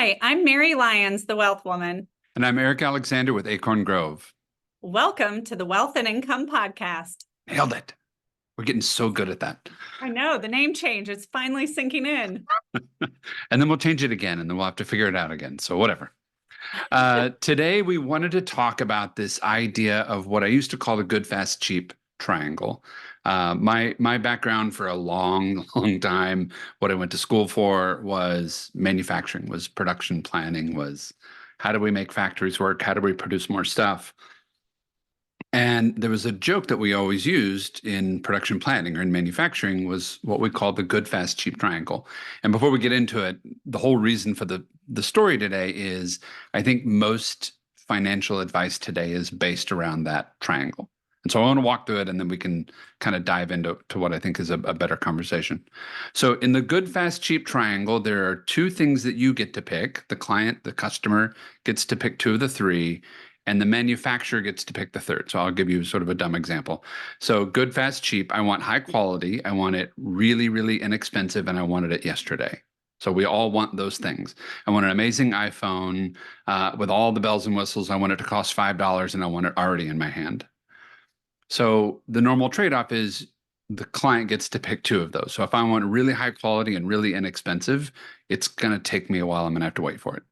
Hi, I'm Mary Lyons, the Wealth Woman. And I'm Eric Alexander with Acorn Grove. Welcome to the Wealth and Income Podcast. Nailed it. We're getting so good at that. I know the name change, it's finally sinking in. And then we'll change it again, and then we'll have to figure it out again. So whatever. Today, we wanted to talk about this idea of what I used to call the good, fast, cheap triangle. My background for a long, long time, what I went to school for was manufacturing, was production planning, was how do we make factories work? How do we produce more stuff? And there was a joke that we always used in production planning or in manufacturing was what we call the good, fast, cheap triangle. And before we get into it, the whole reason for the story today is I think most financial advice today is based around that triangle. And so I want to walk through it and then we can kind of dive into what I think is a better conversation. So in the good, fast, cheap triangle, there are two things that you get to pick. The client, the customer gets to pick two of the three, and the manufacturer gets to pick the third. So I'll give you sort of a dumb example. So good, fast, cheap. I want high quality. I want it really, really inexpensive, and I wanted it yesterday. So we all want those things. I want an amazing iPhone with all the bells and whistles. I want it to cost $5, and I want it already in my hand. So the normal trade-off is the client gets to pick two of those. So if I want really high quality and really inexpensive, it's going to take me a while. I'm going to have to wait for it.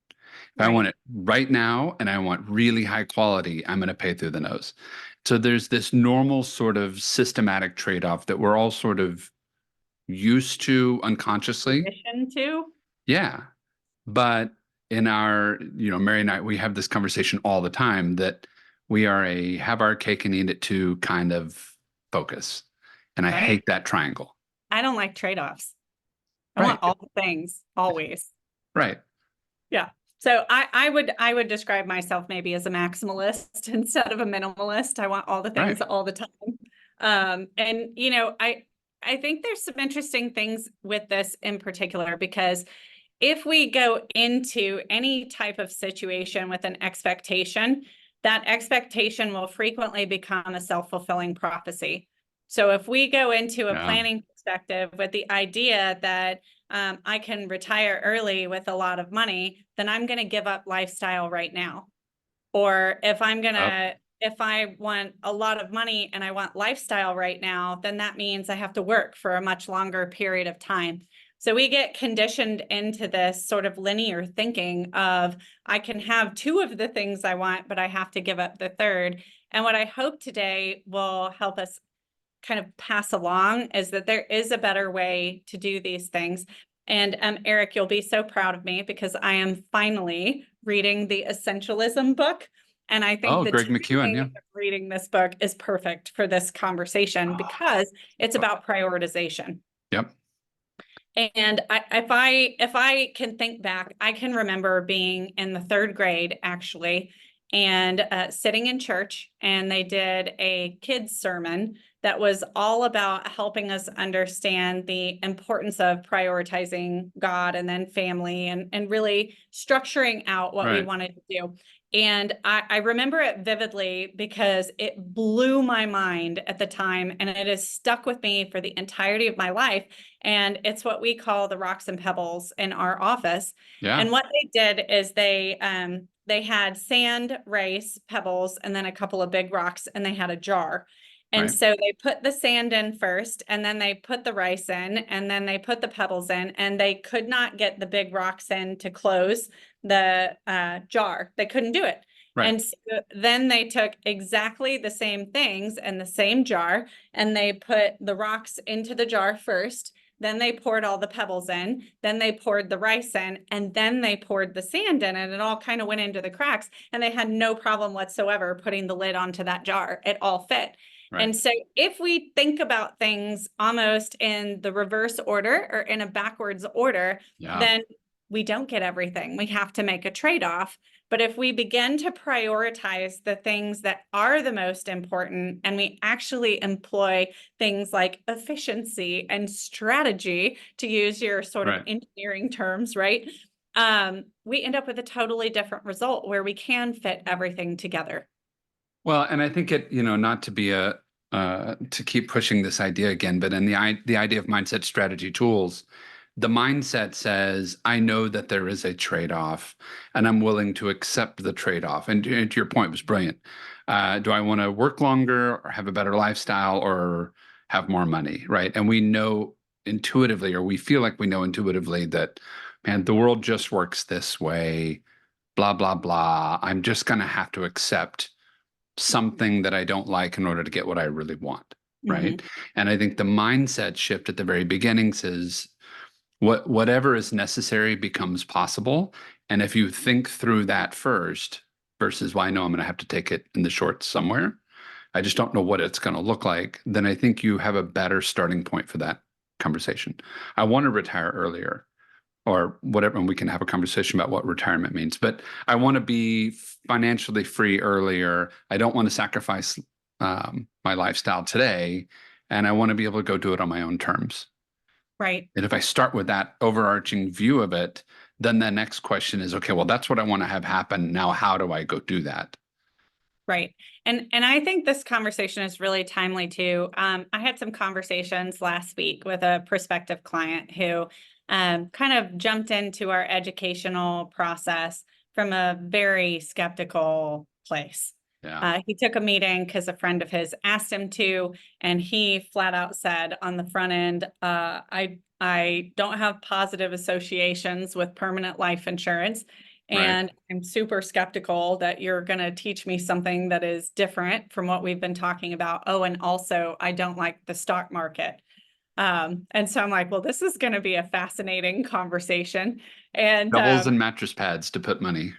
If I want it right now and I want really high quality, I'm going to pay through the nose. So there's this normal sort of systematic trade-off that we're all sort of used to unconsciously. Mission to? Yeah. But in our, Mary and I, we have this conversation all the time that we are a have our cake and eat it too kind of focus. And I hate that triangle. I don't like trade-offs. I want all the things, always. Right. Yeah. So I would describe myself maybe as a maximalist instead of a minimalist. I want all the things all the time. And I think there's some interesting things with this in particular, because if we go into any type of situation with an expectation, that expectation will frequently become a self-fulfilling prophecy. So if we go into a planning perspective with the idea that I can retire early with a lot of money, then I'm going to give up lifestyle right now. Or if I want a lot of money and I want lifestyle right now, then that means I have to work for a much longer period of time. So we get conditioned into this sort of linear thinking of I can have two of the things I want, but I have to give up the third. And what I hope today will help us kind of pass along is that there is a better way to do these things. And Eric, you'll be so proud of me because I am finally reading the Essentialism book. And I think Greg McEwen, reading this book is perfect for this conversation because it's about prioritization. Yep. And if I can think back, I can remember being in the third grade actually, and sitting in church, and they did a kids sermon that was all about helping us understand the importance of prioritizing God and then family and really structuring out what we wanted to do. And I remember it vividly because it blew my mind at the time, and it has stuck with me for the entirety of my life. And it's what we call the rocks and pebbles in our office. Yeah. And what they did is they had sand, rice, pebbles, and then a couple of big rocks, and they had a jar. And so they put the sand in first, and then they put the rice in, and then they put the pebbles in, and they could not get the big rocks in to close the jar. They couldn't do it. And so then they took exactly the same things in the same jar, and they put the rocks into the jar first. Then they poured all the pebbles in, then they poured the rice in, and then they poured the sand in, and it all kind of went into the cracks, and they had no problem whatsoever putting the lid onto that jar. It all fit. And so if we think about things almost in the reverse order or in a backwards order, then we don't get everything. We have to make a trade-off. But if we begin to prioritize the things that are the most important, and we actually employ things like efficiency and strategy, to use your sort of engineering terms, we end up with a totally different result where we can fit everything together. Well, and I think it, not to be to keep pushing this idea again, but in the idea of mindset strategy tools, the mindset says, I know that there is a trade-off and I'm willing to accept the trade-off. And to your point, it was brilliant. Do I want to work longer or have a better lifestyle or have more money? Right. And we know intuitively, or we feel like we know intuitively that, man, the world just works this way, blah, blah, blah. I'm just going to have to accept something that I don't like in order to get what I really want. Right. Mhm. And I think the mindset shift at the very beginning says, whatever is necessary becomes possible. And if you think through that first versus, well, I know I'm going to have to take it in the shorts somewhere. I just don't know what it's going to look like. Then I think you have a better starting point for that conversation. I want to retire earlier or whatever, and we can have a conversation about what retirement means. But I want to be financially free earlier. I don't want to sacrifice my lifestyle today, and I want to be able to go do it on my own terms. Right. And if I start with that overarching view of it, then the next question is, okay, well, that's what I want to have happen. Now, how do I go do that? Right. And I think this conversation is really timely too. I had some conversations last week with a prospective client who kind of jumped into our educational process from a very skeptical place. Yeah. He took a meeting because a friend of his asked him to, and he flat out said on the front end, I don't have positive associations with permanent life insurance. Right. And I'm super skeptical that you're going to teach me something that is different from what we've been talking about. Oh, and also, I don't like the stock market. And so I'm like, well, this is going to be a fascinating conversation. And Doubles and mattress pads to put money.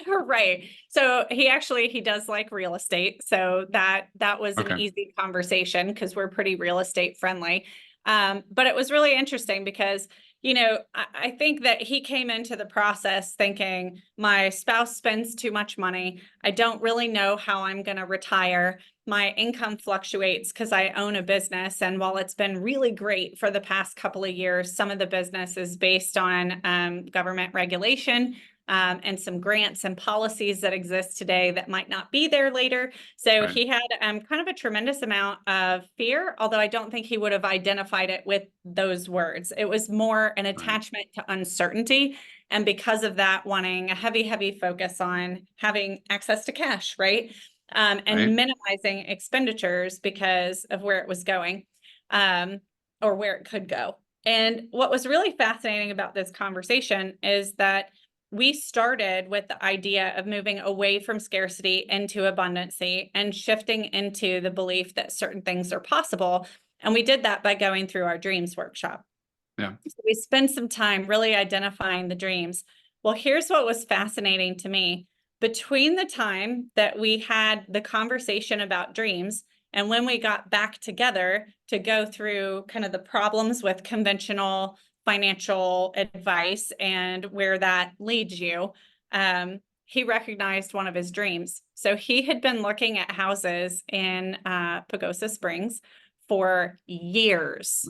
right. So he does like real estate. So that was an Okay. easy conversation because we're pretty real estate friendly. But it was really interesting because, I think that he came into the process thinking my spouse spends too much money. I don't really know how I'm going to retire. My income fluctuates because I own a business. And while it's been really great for the past couple of years, some of the business is based on government regulation and some grants and policies that exist today that might not be there later. So Right. he had kind of a tremendous amount of fear, although I don't think he would have identified it with those words. It was more an Right. attachment to uncertainty. And because of that, wanting a heavy, heavy focus on having access to cash, right? And Right. minimizing expenditures because of where it was going or where it could go. And what was really fascinating about this conversation is that we started with the idea of moving away from scarcity into abundancy and shifting into the belief that certain things are possible. And we did that by going through our dreams workshop. Yeah. So we spent some time really identifying the dreams. Well, here's what was fascinating to me. Between the time that we had the conversation about dreams and when we got back together to go through kind of the problems with conventional financial advice and where that leads you, he recognized one of his dreams. So he had been looking at houses in Pagosa Springs for years.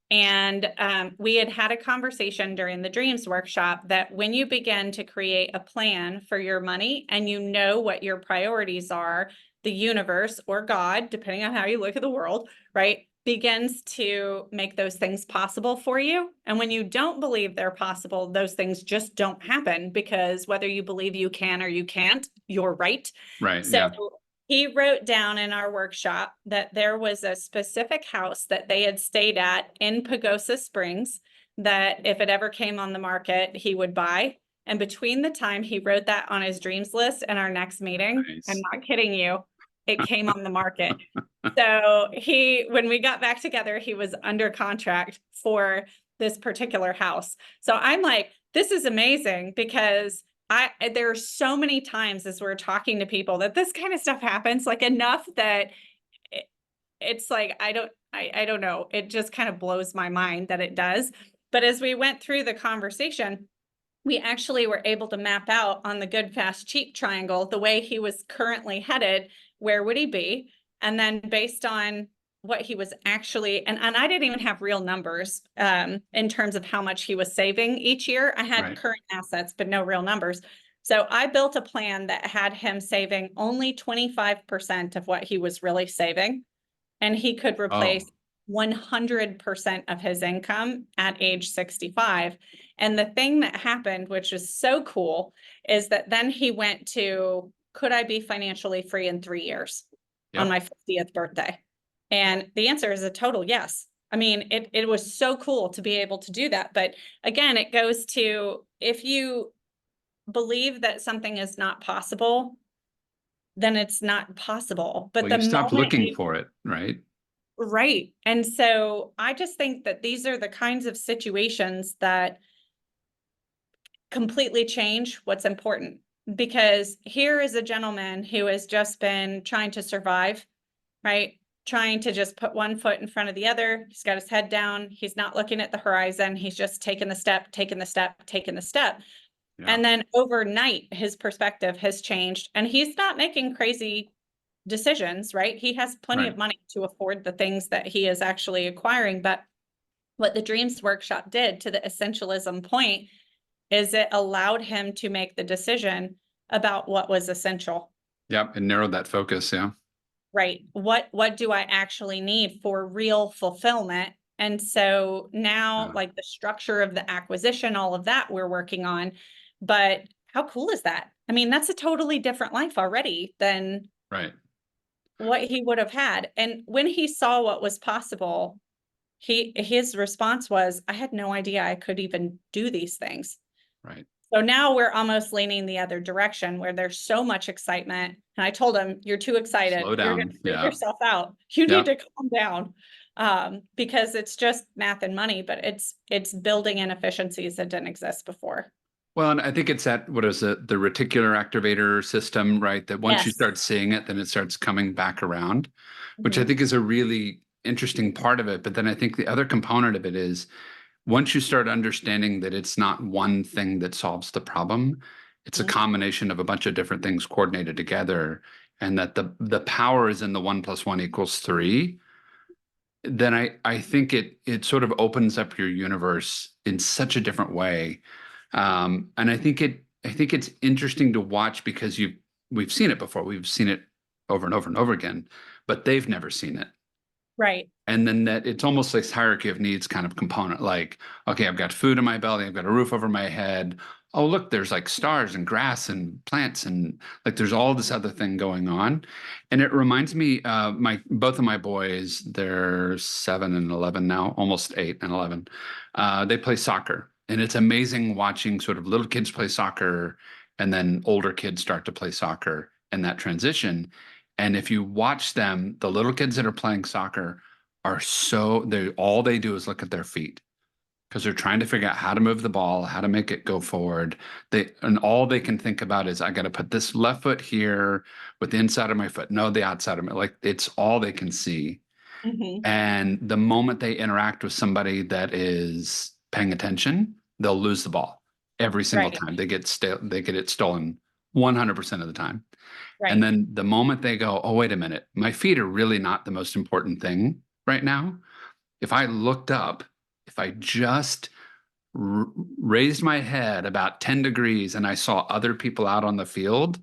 And we had had a conversation during the dreams workshop that when you begin to create a plan for your money and you know what your priorities are, the universe or God, depending on how you look at the world, right, begins to make those things possible for you. And when you don't believe they're possible, those things just don't happen because whether you believe you can or you can't, you're right. Right. So Yeah. he wrote down in our workshop that there was a specific house that they had stayed at in Pagosa Springs that if it ever came on the market, he would buy. And between the time he wrote that on his dreams list and our next meeting, I'm Nice. not kidding you, it came on the market. So when we got back together, he was under contract for this particular house. So I'm like, this is amazing because there are so many times as we're talking to people that this kind of stuff happens, like enough that it's like, I don't know. It just kind of blows my mind that it does. But as we went through the conversation, we actually were able to map out on the good, fast, cheap triangle, the way he was currently headed, where would he be? And then based on what he was actually, and I didn't even have real numbers in terms of how much he was saving each year. I had Right. current assets, but no real numbers. So I built a plan that had him saving only 25% of what he was really saving. And he could Oh, replace 100% of his income at age 65. And the thing that happened, which is so cool, is that then he went to, could I be financially free in 3 years on Yep. my 50th birthday? And the answer is a total yes. I mean, it was so cool to be able to do that. But again, it goes to, if you believe that something is not possible, then it's not possible. But Well, the you stopped moment looking you, for it, right? right. And so I just think that these are the kinds of situations that completely change what's important. Because here is a gentleman who has just been trying to survive, right? Trying to just put one foot in front of the other. He's got his head down. He's not looking at the horizon. He's just taking the step, taking the step, taking the step. Yeah. And then overnight, his perspective has changed and he's not making crazy decisions, right? He has plenty Right. of money to afford the things that he is actually acquiring. But what the Dreams Workshop did, to the essentialism point, is it allowed him to make the decision about what was essential. Yep. And narrowed that focus. Yeah. Right. What do I actually need for real fulfillment? And so now, Yeah. like the structure of the acquisition, all of that we're working on. But how cool is that? I mean, that's a totally different life already than Right. what he would have had. And when he saw what was possible, his response was, I had no idea I could even do these things. Right. So now we're almost leaning the other direction where there's so much excitement. And I told him, you're too excited. Slow You're going down. to freak Yeah. yourself out. You need Yeah. to calm down. Because it's just math and money, but it's building inefficiencies that didn't exist before. Well, and I think it's that, what is it, the reticular activator system, right? That once you Yes. start seeing it, then it starts coming back around, which I Mhm. think is a really interesting part of it. But then I think the other component of it is once you start understanding that it's not one thing that solves the problem, it's a Mhm. combination of a bunch of different things coordinated together, and that the power is in the 1 + 1 = 3, then I think it sort of opens up your universe in such a different way. And I think it's interesting to watch because we've seen it before. We've seen it over and over and over again, but they've never seen it. Right. And then that it's almost like hierarchy of needs kind of component. Like, okay, I've got food in my belly, I've got a roof over my head. Oh, look, there's like stars and grass and plants and like there's all this other thing going on. And it reminds me, my both of my boys, they're 7 and 11 now, almost 8 and 11. They play soccer, and it's amazing watching sort of little kids play soccer and then older kids start to play soccer and that transition. And if you watch them, the little kids that are playing soccer are so they all they do is look at their feet because they're trying to figure out how to move the ball, how to make it go forward. And all they can think about is I got to put this left foot here with the inside of my foot, no, the outside of my, like it's all they can see. Mhm. And the moment they interact with somebody that is paying attention, they'll lose the ball every single Right. time. They get it stolen 100% of the time. And Right. then the moment they go, oh, wait a minute, my feet are really not the most important thing right now. If I looked up, if I just r raised my head about 10 degrees and I saw other people out on the field,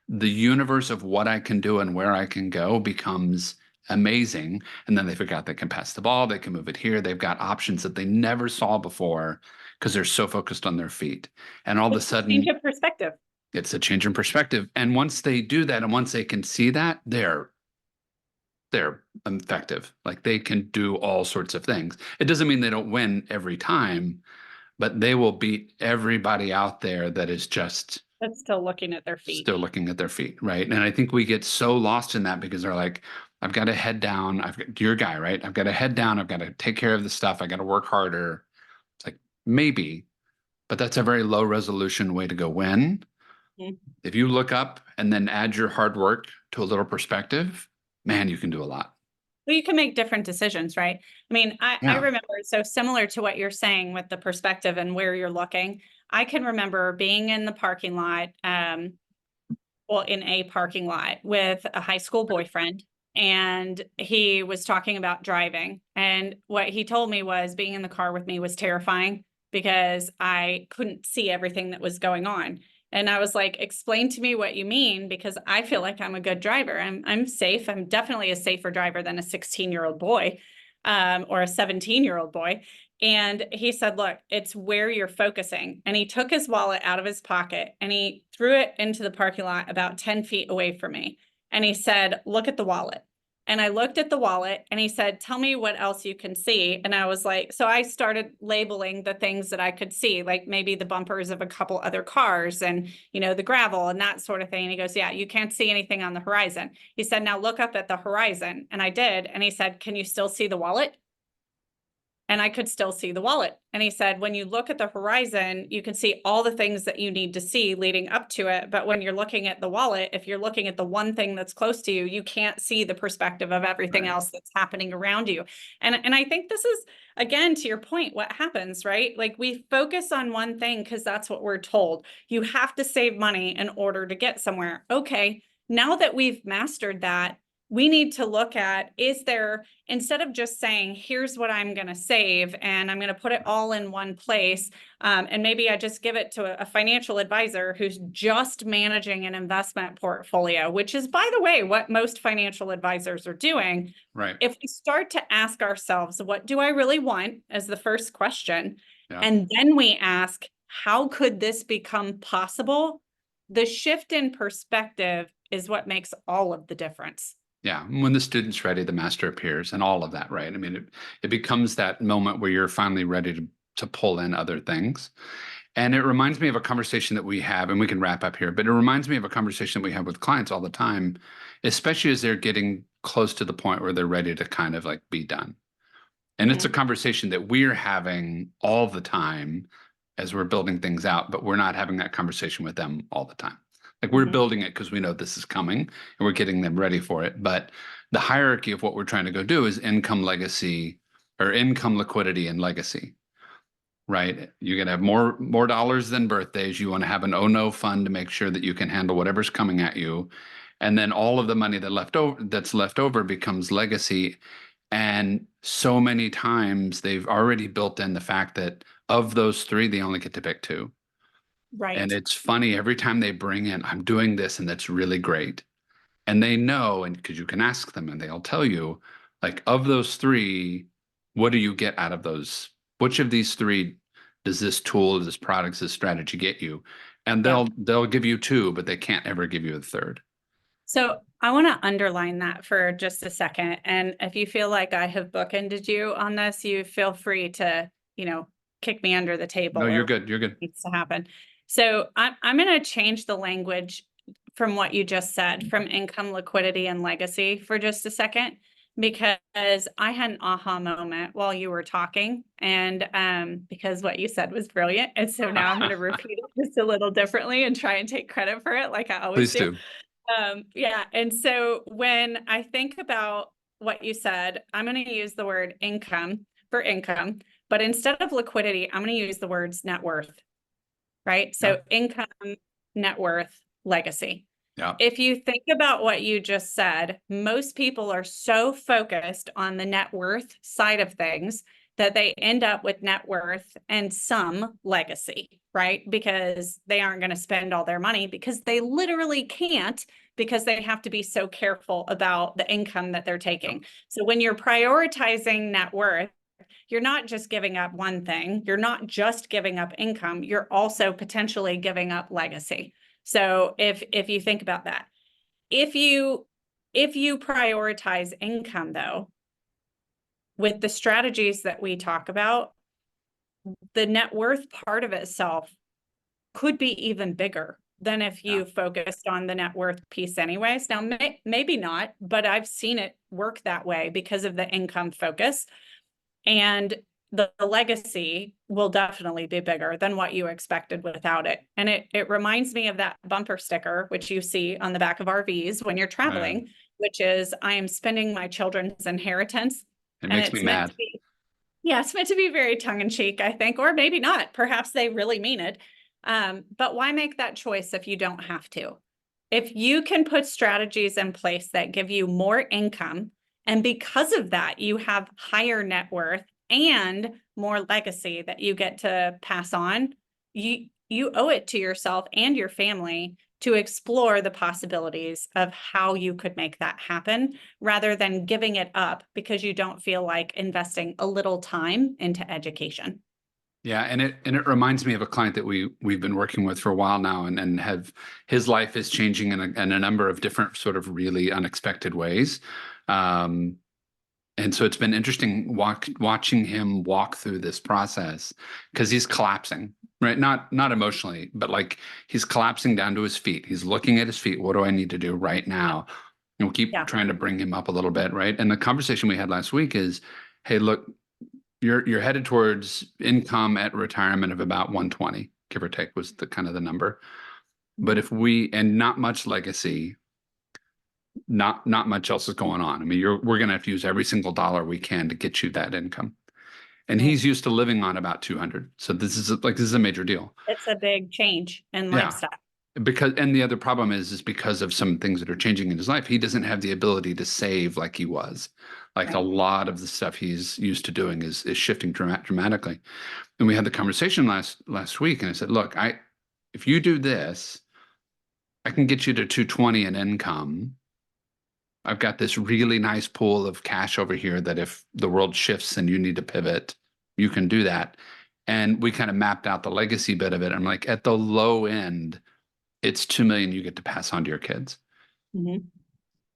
the universe of what I can do and where I can go becomes amazing. And then they figure out they can pass the ball, they can move it here. They've got options that they never saw before because they're so focused on their feet. And all of a It's a change sudden, of perspective. it's a change in perspective. And once they do that, and once they can see that, they're effective. Like they can do all sorts of things. It doesn't mean they don't win every time, but they will beat everybody out there that is just But still looking at their feet. still looking at their feet, right? And I think we get so lost in that because they're like, I've got to head down. I've got your guy, right? I've got to head down. I've got to take care of the stuff. I got to work harder. It's like maybe, but that's a very low resolution way to go win. Mhm. If you look up and then add your hard work to a little perspective, man, you can do a lot. Well, you can make different decisions, right? I mean, I Yeah. remember, so similar to what you're saying with the perspective and where you're looking, I can remember being in the parking lot, well, in a parking lot with a high school boyfriend, and he was talking about driving. And what he told me was being in the car with me was terrifying because I couldn't see everything that was going on. And I was like, explain to me what you mean, because I feel like I'm a good driver. I'm safe. I'm definitely a safer driver than a 16-year-old boy. or a 17-year-old boy. And he said, look, it's where you're focusing. And he took his wallet out of his pocket and he threw it into the parking lot about 10 feet away from me. And he said, look at the wallet. And I looked at the wallet and he said, tell me what else you can see. And I was like, so I started labeling the things that I could see, like maybe the bumpers of a couple other cars and, the gravel and that sort of thing. And he goes, yeah, you can't see anything on the horizon. He said, now look up at the horizon. And I did. And he said, can you still see the wallet? And I could still see the wallet. And he said, when you look at the horizon, you can see all the things that you need to see leading up to it. But when you're looking at the wallet, if you're looking at the one thing that's close to you, you can't see the perspective of everything else that's happening around you. And I think this is, again, to your point, what happens, right? Like we focus on one thing because that's what we're told. You have to save money in order to get somewhere. Okay, now that we've mastered that, we need to look at, is there, instead of just saying, here's what I'm going to save and I'm going to put it all in one place. And maybe I just give it to a financial advisor who's just managing an investment portfolio, which is, by the way, what most financial advisors are doing. Right. If we start to ask ourselves, what do I really want as the first question? Yeah. And then we ask, how could this become possible? The shift in perspective is what makes all of the difference. Yeah, when the student's ready, the master appears and all of that, right? I mean, it becomes that moment where you're finally ready to pull in other things. And it reminds me of a conversation that we have, and we can wrap up here, but it reminds me of a conversation that we have with clients all the time, especially as they're getting close to the point where they're ready to kind of like be done. And it's a conversation that we're having all the time as we're building things out, but we're not having that conversation with them all the time. Like we're building it because we know this is coming and we're getting them ready for it. But the hierarchy of what we're trying to go do is income, legacy, or income, liquidity, and legacy, right? You're going to have more dollars than birthdays. You want to have an oh no fund to make sure that you can handle whatever's coming at you. And then all of the money that's left over becomes legacy. And so many times they've already built in the fact that of those three, they only get to pick two. Right. And it's funny every time they bring in, I'm doing this and that's really great. And they know, and because you can ask them and they'll tell you, like, of those three, what do you get out of those? Which of these three does this tool, this product, this strategy get you? And they'll give you two, but they can't ever give you a third. So I want to underline that for just a second. And if you feel like I have bookended you on this, you feel free to, kick me under the table. No, you're good. You're good. Needs to happen. So I'm going to change the language from what you just said, from income, liquidity, and legacy for just a second, because I had an aha moment while you were talking, and because what you said was brilliant. And so now I'm going to repeat it just a little differently and try and take credit for it like I always Please do. Yeah. And so when I think about what you said, I'm going to use the word income for income, but instead of liquidity, I'm going to use the words net worth, right? So income, net worth, legacy. Yeah. If you think about what you just said, most people are so focused on the net worth side of things that they end up with net worth and some legacy, right? Because they aren't going to spend all their money because they literally can't, because they have to be so careful about the income that they're taking. So when you're prioritizing net worth, you're not just giving up one thing. You're not just giving up income. You're also potentially giving up legacy. So if you think about that, if you prioritize income, though, with the strategies that we talk about, the net worth part of itself could be even bigger than if you focused on the net worth piece anyways. Now, maybe not, but I've seen it work that way because of the income focus. And the legacy will definitely be bigger than what you expected without it. And it reminds me of that bumper sticker, which you see on the back of RVs when you're traveling, which is, I am spending my children's inheritance. It makes me mad. It's meant to be very tongue in cheek, I think, or maybe not. Perhaps they really mean it. But why make that choice if you don't have to? If you can put strategies in place that give you more income, and because of that, you have higher net worth and more legacy that you get to pass on, you owe it to yourself and your family to explore the possibilities of how you could make that happen rather than giving it up because you don't feel like investing a little time into education. Yeah, and it reminds me of a client that we've been working with for a while now, and have his life is changing in a number of different sort of really unexpected ways. Um, and so it's been interesting watching him walk through this process because he's collapsing, right? Not emotionally, but like he's collapsing down to his feet. He's looking at his feet. What do I need to do right now? And we'll keep Yeah. trying to bring him up a little bit, right? And the conversation we had last week is, hey, look, you're headed towards income at retirement of about 120, give or take, was the kind of the number. But if we and not much legacy, not much else is going on. I mean, we're going to have to use every single dollar we can to get you that income. And Right. he's used to living on about 200. So this is a major deal. It's a big change in Yeah. lifestyle. Because and the other problem is because of some things that are changing in his life, he doesn't have the ability to save like he was. Like a Right. lot of the stuff he's used to doing is shifting dramatically. And we had the conversation last week, and I said, look, if you do this, I can get you to 220 in income. I've got this really nice pool of cash over here that if the world shifts and you need to pivot, you can do that. And we kind of mapped out the legacy bit of it. I'm like, at the low end, it's 2 million you get to pass on to your kids. Mhm.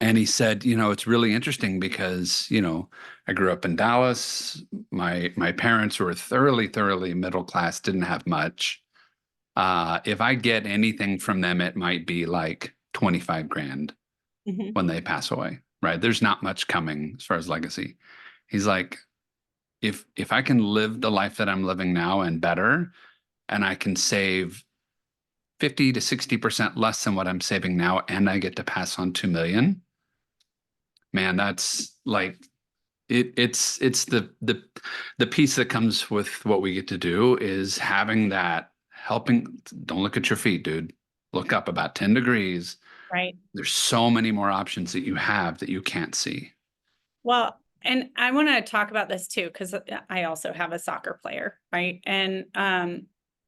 And he said, it's really interesting because, I grew up in Dallas. My parents were thoroughly middle class, didn't have much. If I get anything from them, it might be like 25 grand Mhm. when they pass away, right? There's not much coming as far as legacy. He's like, if I can live the life that I'm living now and better, and I can save 50 to 60% less than what I'm saving now, and I get to pass on 2 million, man, that's like it's the piece that comes with what we get to do is having that helping. Don't look at your feet, dude. Look up about 10 degrees. Right. There's so many more options that you have that you can't see. Well, and I want to talk about this too, because I also have a soccer player, right? And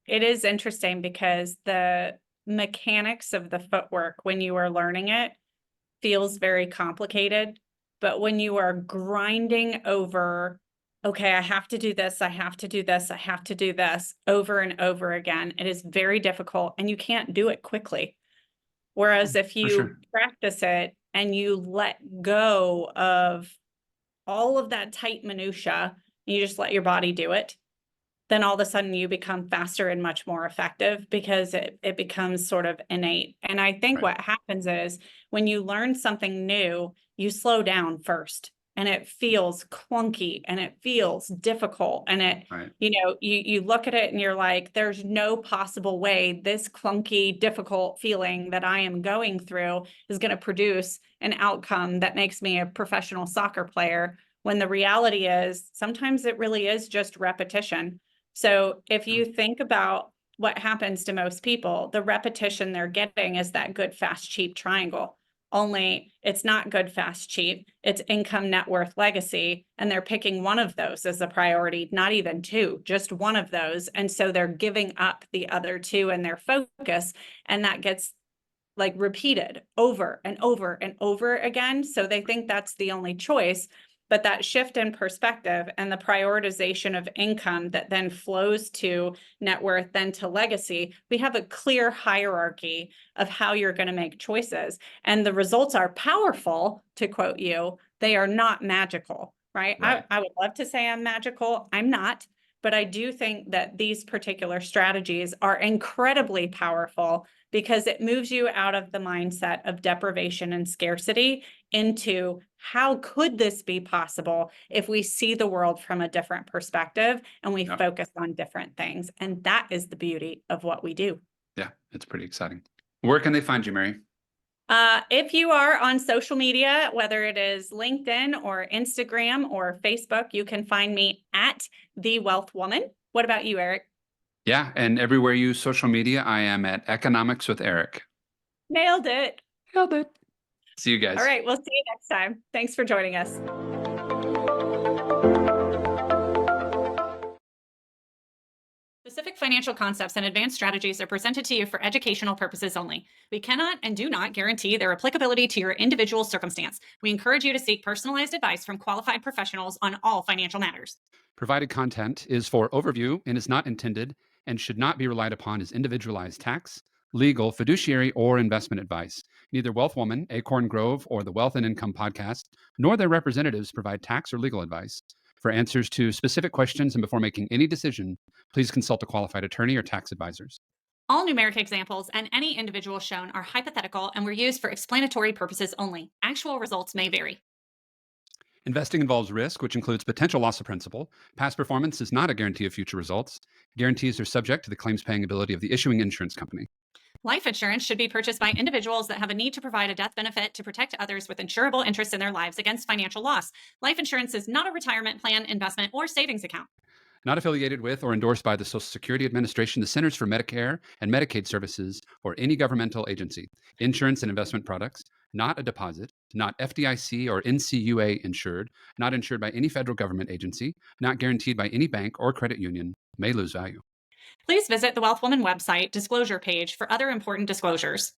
it is interesting because the mechanics of the footwork when you are learning it feels very complicated. But when you are grinding over, okay, I have to do this, I have to do this, I have to do this over and over again, it is very difficult and you can't do it quickly. Whereas if For you sure. practice it and you let go of all of that tight minutia, you just let your body do it, then all of a sudden you become faster and much more effective because it becomes sort of innate. And I think Right. what happens is when you learn something new, you slow down first and it feels clunky and it feels difficult. And Right. you look at it and you're like, there's no possible way this clunky, difficult feeling that I am going through is going to produce an outcome that makes me a professional soccer player. When the reality is sometimes it really is just repetition. So if you think about what happens to most people, the repetition they're getting is that good, fast, cheap triangle. Only it's not good, fast, cheap. It's income, net worth, legacy. And they're picking one of those as a priority, not even two, just one of those. And so they're giving up the other two in their focus. And that gets like repeated over and over and over again. So they think that's the only choice. But that shift in perspective and the prioritization of income that then flows to net worth, then to legacy, we have a clear hierarchy of how you're going to make choices. And the results are powerful, to quote you, they are not magical, right? Right. I would love to say I'm magical. I'm not. But I do think that these particular strategies are incredibly powerful because it moves you out of the mindset of deprivation and scarcity into how could this be possible if we see the world from a different perspective and we Yep. focus on different things. And that is the beauty of what we do. Yeah, it's pretty exciting. Where can they find you, Mary? If you are on social media, whether it is LinkedIn or Instagram or Facebook, you can find me at The Wealth Woman. What about you, Eric? Yeah, and everywhere you use social media, I am at Economics with Eric. Nailed it. Nailed it. See you All guys. right, we'll see you next time. Thanks for joining us. Specific financial concepts and advanced strategies are presented to you for educational purposes only. We cannot and do not guarantee their applicability to your individual circumstance. We encourage you to seek personalized advice from qualified professionals on all financial matters. Provided content is for overview and is not intended and should not be relied upon as individualized tax, legal, fiduciary, or investment advice. Neither Wealth Woman, Acorn Grove, or the Wealth and Income Podcast, nor their representatives provide tax or legal advice. For answers to specific questions and before making any decision, please consult a qualified attorney or tax advisors. All numeric examples and any individual shown are hypothetical and were used for explanatory purposes only. Actual results may vary. Investing involves risk, which includes potential loss of principal. Past performance is not a guarantee of future results. Guarantees are subject to the claims paying ability of the issuing insurance company. Life insurance should be purchased by individuals that have a need to provide a death benefit to protect others with insurable interests in their lives against financial loss. Life insurance is not a retirement plan, investment, or savings account. Not affiliated with or endorsed by the Social Security Administration, the Centers for Medicare and Medicaid Services, or any governmental agency. Insurance and investment products, not a deposit, not FDIC or NCUA insured, not insured by any federal government agency, not guaranteed by any bank or credit union, may lose value. Please visit the Wealth Woman website disclosure page for other important disclosures.